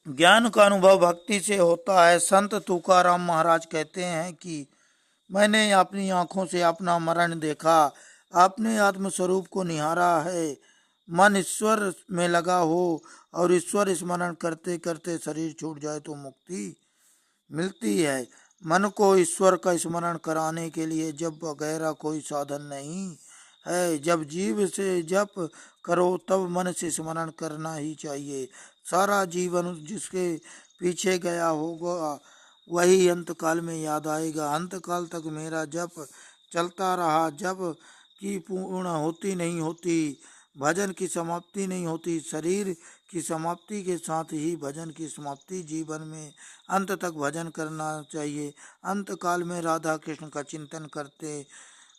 ज्ञान का अनुभव भक्ति से होता है। संत तुकाराम महाराज कहते हैं कि मैंने अपनी आंखों से अपना मरण देखा, अपने आत्म स्वरूप को निहारा है। मन ईश्वर में लगा हो और ईश्वर स्मरण करते करते शरीर छूट जाए तो मुक्ति मिलती है। मन को ईश्वर का स्मरण कराने के लिए जब वगैरह कोई साधन नहीं है। जब जीव से जप करो तब मन से स्मरण करना ही चाहिए। सारा जीवन जिसके पीछे गया होगा वही अंतकाल में याद आएगा। अंतकाल तक मेरा जप चलता रहा, जप की पूर्ण होती नहीं होती, भजन की समाप्ति नहीं होती। शरीर की समाप्ति के साथ ही भजन की समाप्ति। जीवन में अंत तक भजन करना चाहिए। अंत काल में राधा कृष्ण का चिंतन करते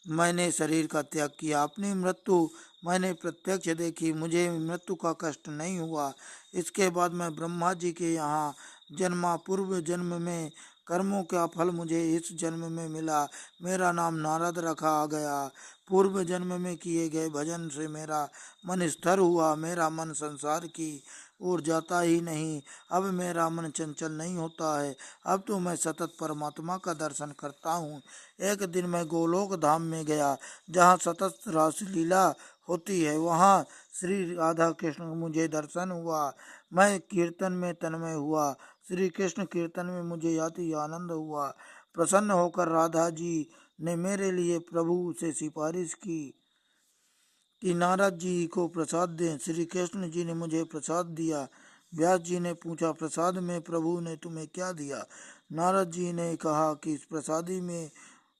मैंने शरीर का त्याग किया। अपनी मृत्यु मैंने प्रत्यक्ष देखी, मुझे मृत्यु का कष्ट नहीं हुआ। इसके बाद मैं ब्रह्मा जी के यहाँ जन्मा। पूर्व जन्म में कर्मों का फल मुझे इस जन्म में मिला। मेरा नाम नारद रखा गया। पूर्व जन्म में किए गए भजन से मेरा मन स्थिर हुआ। मेरा मन संसार की ओर जाता ही नहीं। अब मेरा मन चंचल नहीं होता है। अब तो मैं सतत परमात्मा का दर्शन करता हूँ। एक दिन मैं गोलोक धाम में गया जहाँ सतत रासलीला होती है। वहाँ श्री राधा कृष्ण का मुझे दर्शन हुआ। मैं कीर्तन में तन्मय हुआ। श्री कृष्ण कीर्तन में मुझे अति आनंद हुआ। प्रसन्न होकर राधा जी ने मेरे लिए प्रभु से सिफारिश की कि नारद जी को प्रसाद दें। श्री कृष्ण जी ने मुझे प्रसाद दिया। व्यास जी ने पूछा, प्रसाद में प्रभु ने तुम्हें क्या दिया? नारद जी ने कहा कि इस प्रसादी में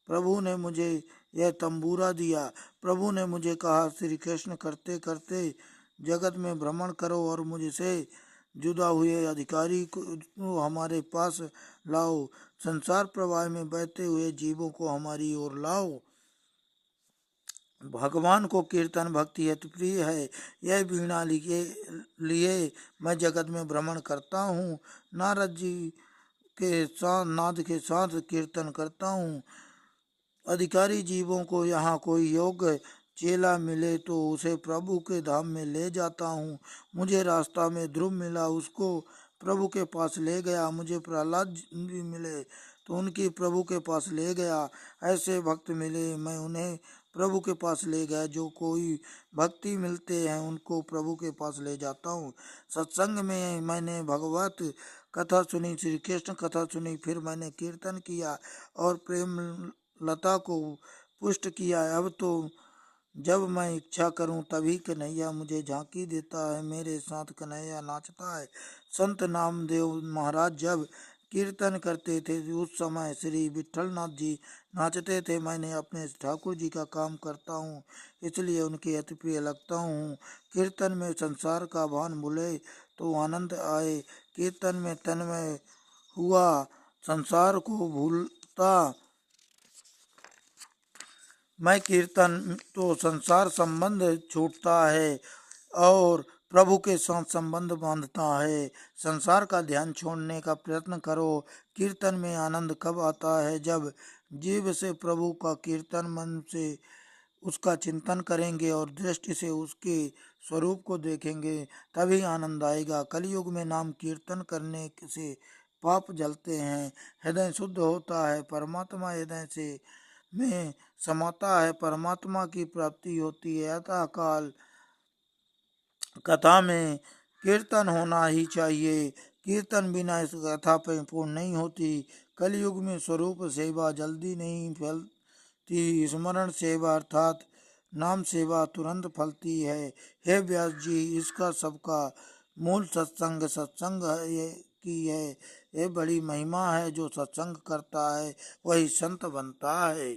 प्रभु ने मुझे यह तंबूरा दिया। प्रभु ने मुझे कहा, श्री कृष्ण करते करते जगत में भ्रमण करो और मुझसे जुदा हुए अधिकारी को हमारे पास लाओ। संसार प्रवाह में बहते हुए जीवों को हमारी ओर लाओ। भगवान को कीर्तन भक्ति अति प्रिय है। यह वीणा लिए मैं जगत में भ्रमण करता हूँ। नारद जी के साथ नाद के साथ कीर्तन करता हूँ। अधिकारी जीवों को यहाँ कोई योग्य चेला मिले तो उसे प्रभु के धाम में ले जाता हूँ। मुझे रास्ता में ध्रुव मिला, उसको प्रभु के पास ले गया। मुझे प्रहलाद जी मिले तो उनकी प्रभु के पास ले गया। ऐसे भक्त मिले, मैं उन्हें प्रभु के पास ले गया। जो कोई भक्ति मिलते हैं उनको प्रभु के पास ले जाता हूँ। सत्संग में मैंने भगवत कथा सुनी, श्री कृष्ण कथा सुनी। फिर मैंने कीर्तन किया और प्रेम लता को पुष्ट किया। अब तो जब मैं इच्छा करूं तभी कन्हैया मुझे झांकी देता है। मेरे साथ कन्हैया नाचता है। संत नामदेव महाराज जब कीर्तन करते थे उस समय श्री विठलनाथ जी नाचते थे। मैंने अपने ठाकुर जी का काम करता हूँ इसलिए उनके अति प्रिय लगता हूँ। कीर्तन में संसार का भान भूले तो आनंद आए। कीर्तन में तन्मय हुआ संसार को भूलता मैं। कीर्तन तो संसार संबंध छूटता है और प्रभु के साथ संबंध बांधता है। संसार का ध्यान छोड़ने का प्रयत्न करो। कीर्तन में आनंद कब आता है? जब जीव से प्रभु का कीर्तन मन से उसका चिंतन करेंगे और दृष्टि से उसके स्वरूप को देखेंगे तभी आनंद आएगा। कलयुग में नाम कीर्तन करने से पाप जलते हैं, हृदय शुद्ध होता है, परमात्मा हृदय से में समाता है, परमात्मा की प्राप्ति होती है। अतः काल कथा में कीर्तन होना ही चाहिए। कीर्तन बिना इस कथा परिपूर्ण नहीं होती। कलयुग में स्वरूप सेवा जल्दी नहीं फलती, स्मरण सेवा अर्थात नाम सेवा तुरंत फलती है। हे व्यास जी, इसका सबका मूल सत्संग सत्संग है की है। ये बड़ी महिमा है। जो सत्संग करता है वही संत बनता है।